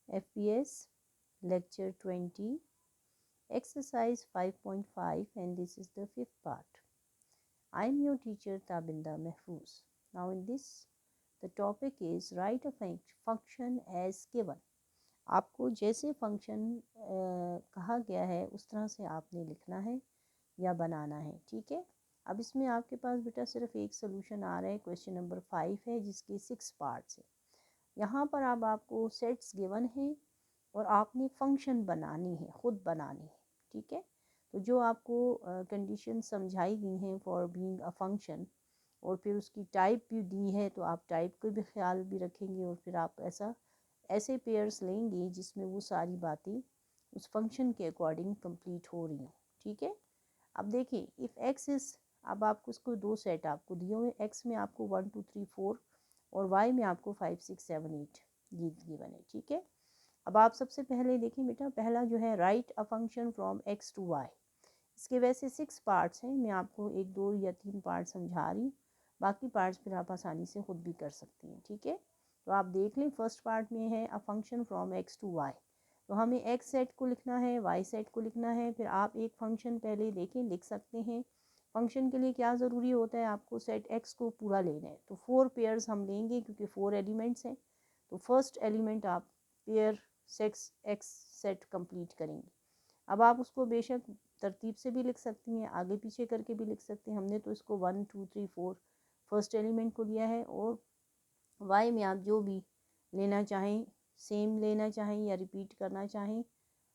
FPS lecture 20, exercise 5.5, and this is the fifth part. I am your teacher Tabinda Mahfouz. Now in this the topic is write a function as given. आपको जैसे function कहा गया है उस तरह से आपने लिखना है या बनाना है, ठीक है। अब इसमें आपके पास बेटा सिर्फ एक सोल्यूशन आ रहा है, क्वेश्चन नंबर 5 है जिसके 6 पार्ट्स है। यहाँ पर अब आपको सेट्स गिवन है और आपने फंक्शन बनानी है, ख़ुद बनानी है, ठीक है। तो जो आपको कंडीशन समझाई गई हैं फॉर बीइंग अ फंक्शन और फिर उसकी टाइप भी दी है, तो आप टाइप का भी ख्याल भी रखेंगे और फिर आप ऐसे पेयर्स लेंगे जिसमें वो सारी बातें उस फंक्शन के अकॉर्डिंग कंप्लीट हो रही हों, ठीक है। अब देखिए इफ़ एक्स इज़, अब आपको उसको दो सेट आपको दिए हुए, एक्स में आपको 1 2 3 4 और वाई में आपको 5 6 7 8 ये गिवन है, ठीक है। अब आप सबसे पहले देखें बेटा, पहला जो है write a function from X to Y. इसके वैसे 6 पार्ट्स हैं, मैं आपको 1 2 या 3 पार्ट समझा रही हूँ, बाकी पार्ट्स फिर आप आसानी से खुद भी कर सकते हैं, ठीक है। तो आप देख लें, फर्स्ट पार्ट में है a function from X to Y. तो हमें एक्स सेट को लिखना है, वाई सेट को लिखना है। फिर आप एक फंक्शन पहले देखें, लिख सकते हैं। फंक्शन के लिए क्या ज़रूरी होता है, आपको सेट एक्स को पूरा लेना है। तो 4 पेयर्स हम लेंगे क्योंकि 4 एलिमेंट्स हैं। तो फर्स्ट एलिमेंट आप pair sex x set complete करेंगे। अब आप उसको बेशक तरतीब से भी लिख सकती हैं, आगे पीछे करके भी लिख सकते हैं। हमने तो इसको 1 2 3 4 फर्स्ट एलिमेंट को लिया है, और वाई में आप जो भी लेना चाहें, सेम लेना चाहें या रिपीट करना चाहें,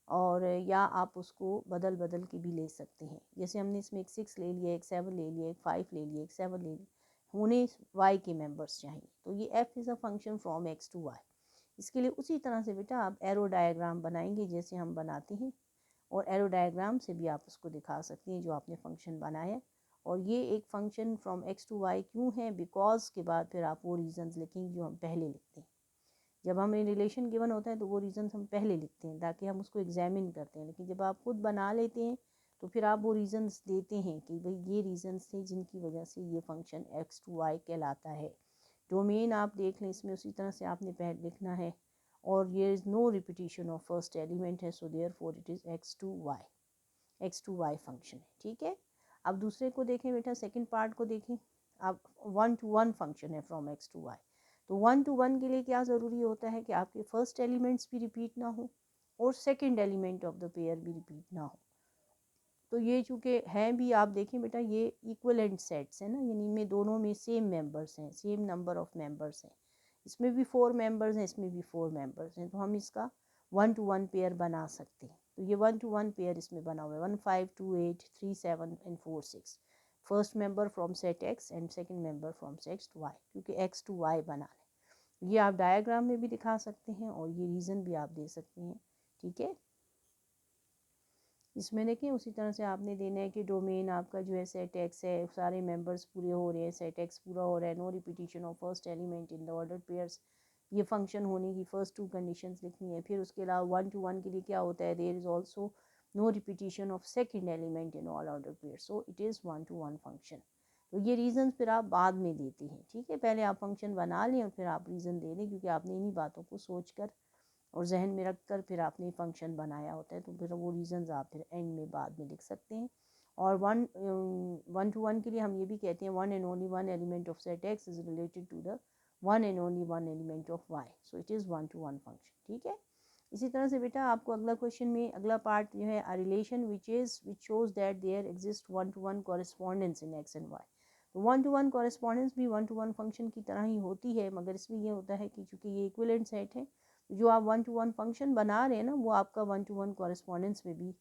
और या आप उसको बदल बदल के भी ले सकते हैं। जैसे हमने इसमें एक 6 ले लिया, एक 7 ले लिया, एक 5 ले लिया, एक 7 ले लिया, उन्हें वाई के मेंबर्स चाहिए। तो ये F is a function from X to Y. इसके लिए उसी तरह से बेटा आप एरो डायग्राम बनाएंगे जैसे हम बनाते हैं, और एरो डायग्राम से भी आप उसको दिखा सकती हैं जो आपने फंक्शन बनाया। और ये एक function from X to Y क्यों है, बिकॉज के बाद फिर आप वो रीज़न्स लिखेंगे जो हम पहले लिखते हैं। जब हमें रिलेशन गिवन होता है तो वो रीज़न्स हम पहले लिखते हैं ताकि हम उसको एग्जामिन करते हैं, लेकिन जब आप खुद बना लेते हैं तो फिर आप वो रीज़न्स देते हैं कि भाई ये रीज़न्स थे जिनकी वजह से ये फंक्शन एक्स टू वाई कहलाता है। डोमेन आप देख लें, इसमें उसी तरह से आपने पहले लिखना है, और ये is no repetition of first element है, so therefore it is X to Y function है, ठीक है। अब दूसरे को देखें बेटा, सेकंड पार्ट को देखें। अब 1 to 1 फंक्शन है फ्रॉम एक्स टू वाई। तो 1 to 1 के लिए क्या ज़रूरी होता है कि आपके फर्स्ट एलिमेंट्स भी रिपीट ना हो और second element of the pair भी रिपीट ना हो। तो ये चूँकि हैं भी, आप देखें बेटा ये इक्वलेंट सेट्स हैं ना, यानी इनमें दोनों में सेम मेंबर्स हैं, सेम नंबर ऑफ मेंबर्स हैं। इसमें भी 4 मेंबर्स हैं, इसमें भी 4 मेंबर्स हैं, तो हम इसका 1 to 1 पेयर बना सकते हैं। तो ये 1 to 1 पेयर इसमें बना हुआ है, 1 5 2 8 3 7 and 4 6। First member from set X and second member from set Y, क्योंकि एक्स टू वाई बनाना है। ये आप डायग्राम में भी दिखा सकते हैं और ये रीज़न भी आप दे सकते हैं, ठीक है। इसमें देखिए उसी तरह से आपने देना है कि डोमेन आपका जो है सेट एक्स है, सारे मेंबर्स पूरे हो रहे हैं, सेट एक्स पूरा हो रहा है, no repetition of first element in the order pairs. ये फंक्शन होने की फर्स्ट 2 कंडीशंस लिखनी है। फिर उसके अलावा 1 to 1 के लिए क्या होता है, there is also no repetition of second element in all order pairs, so it is 1 to 1 function. तो ये रीज़न फिर आप बाद में देते हैं, ठीक है। पहले आप फंक्शन बना लें और फिर आप रीज़न दे दें, क्योंकि आपने इन्हीं बातों को सोच कर और जहन में रख कर फिर आपने फंक्शन बनाया होता है, तो फिर वो रीज़न्स आप फिर एंड में बाद में लिख सकते हैं। और 1 to 1 के लिए हम ये भी कहते हैं 1 and only 1 element of set x is related to the 1 and only 1 element of y, so it is 1 to 1 function, ठीक है। इसी तरह से बेटा आपको अगला क्वेश्चन में अगला पार्ट जो है a relation which shows that there exist 1 to 1 correspondence in X and Y. तो 1 to 1 कॉरेस्पॉन्डेंस भी 1 to 1 फंक्शन की तरह ही होती है, मगर इसमें ये होता है कि चूँकि ये इक्विवेलेंट सेट है, जो आप 1 to 1 फंक्शन बना रहे हैं ना, वो आपका 1 to 1 कॉरेस्पॉन्डेंस में भी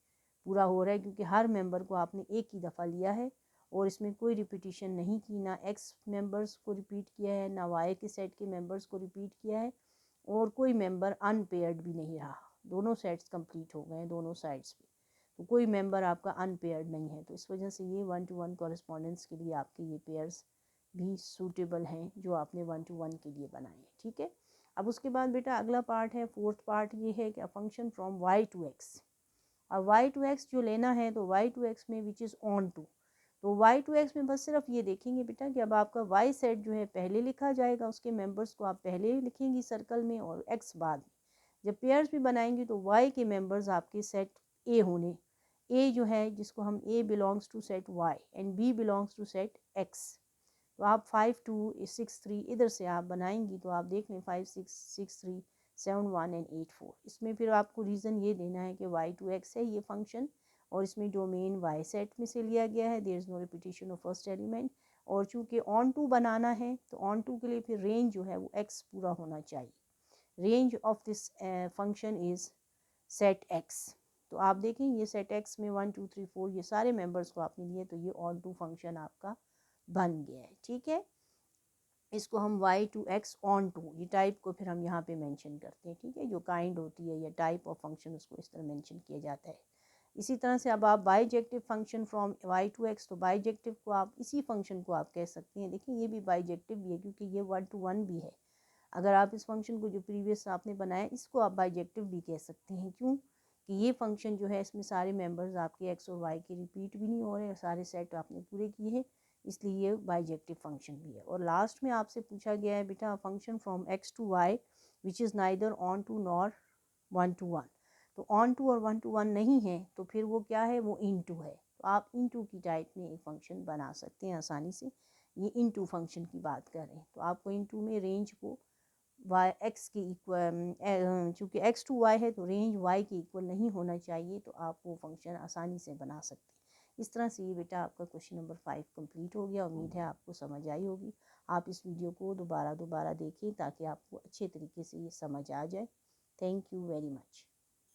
पूरा हो रहा है, क्योंकि हर मेंबर को आपने एक ही दफ़ा लिया है और इसमें कोई रिपीटिशन नहीं की, ना एक्स मेंबर्स को रिपीट किया है, ना वाई के सेट के मेंबर्स को रिपीट किया है, और कोई मेंबर अनपेयर्ड भी नहीं रहा। दोनों सेट्स कंप्लीट हो गए हैं दोनों साइड्स पे, तो कोई मेंबर आपका अनपेयर्ड नहीं है। तो इस वजह से ये 1 to 1 कॉरेस्पॉन्डेंस के लिए आपके ये पेयर्स भी सूटेबल हैं जो आपने 1 to 1 के लिए बनाए हैं, ठीक है। अब उसके बाद बेटा अगला पार्ट है, फोर्थ पार्ट ये है कि function from Y to X. अब वाई टू एक्स जो लेना है, तो वाई टू एक्स में विच इज़ ऑन टू, तो वाई टू एक्स में बस सिर्फ ये देखेंगे बेटा कि अब आपका वाई सेट जो है पहले लिखा जाएगा, उसके मेंबर्स को आप पहले लिखेंगी सर्कल में और एक्स बाद में। जब पेयर्स भी बनाएंगे तो y के मेंबर्स आपके सेट a होने, a जो है जिसको हम a belongs to set y and b belongs to set x। तो आप 5 2 6 3 इधर से आप बनाएंगी तो आप देख लें 5 6 6 3 7 1 एंड 8 4। इसमें फिर आपको रीज़न ये देना है कि y2x है ये फंक्शन और इसमें डोमेन y सेट में से लिया गया है, there is no repetition of first element. और चूँकि ऑन टू बनाना है तो ऑन टू के लिए फिर रेंज जो है वो x पूरा होना चाहिए। Range of this function is set x। तो आप देखें ये सेट x में 1 2 3 4 ये सारे मेंबर्स को आपने लिए तो ये ऑन टू फंक्शन आपका बन गया है। ठीक है, इसको हम y2x ऑन टू ये टाइप को फिर हम यहाँ पे मेंशन करते हैं। ठीक है, जो काइंड होती है या टाइप ऑफ फंक्शन उसको इस तरह मेंशन किया जाता है। इसी तरह से अब आप बाइजेक्टिव फंक्शन फ्रॉम y2x, तो बाइजेक्टिव को आप इसी फंक्शन को आप कह सकते हैं। देखिए ये भी बाइजेक्टिव भी है क्योंकि ये 1 to 1 भी है। अगर आप इस फंक्शन को जो प्रीवियस आपने बनाया इसको आप बाइजेक्टिव भी कह सकते हैं। क्यों कि ये फंक्शन जो है इसमें सारे मेंबर्स आपके x और y के रिपीट भी नहीं हो रहे, सारे सेट आपने पूरे किए हैं, इसलिए ये बाइजेक्टिव फंक्शन भी है। और लास्ट में आपसे पूछा गया है बेटा function from x to y which is neither onto nor 1 to 1। तो ऑन टू और 1 to 1 नहीं है तो फिर वो क्या है, वो इन टू है। तो आप इन टू की टाइप में एक फंक्शन बना सकते हैं आसानी से। ये इन टू फंक्शन की बात कर रहे हैं तो आपको इन टू में रेंज को वाई एक्स के इक्वल, चूँकि एक्स टू वाई है तो रेंज वाई के इक्वल नहीं होना चाहिए, तो आप वो फंक्शन आसानी से बना सकते हैं। इस तरह से ये बेटा आपका क्वेश्चन नंबर 5 कंप्लीट हो गया। उम्मीद है आपको समझ आई होगी। आप इस वीडियो को दोबारा देखें ताकि आपको अच्छे तरीके से ये समझ आ जाए। Thank you very much.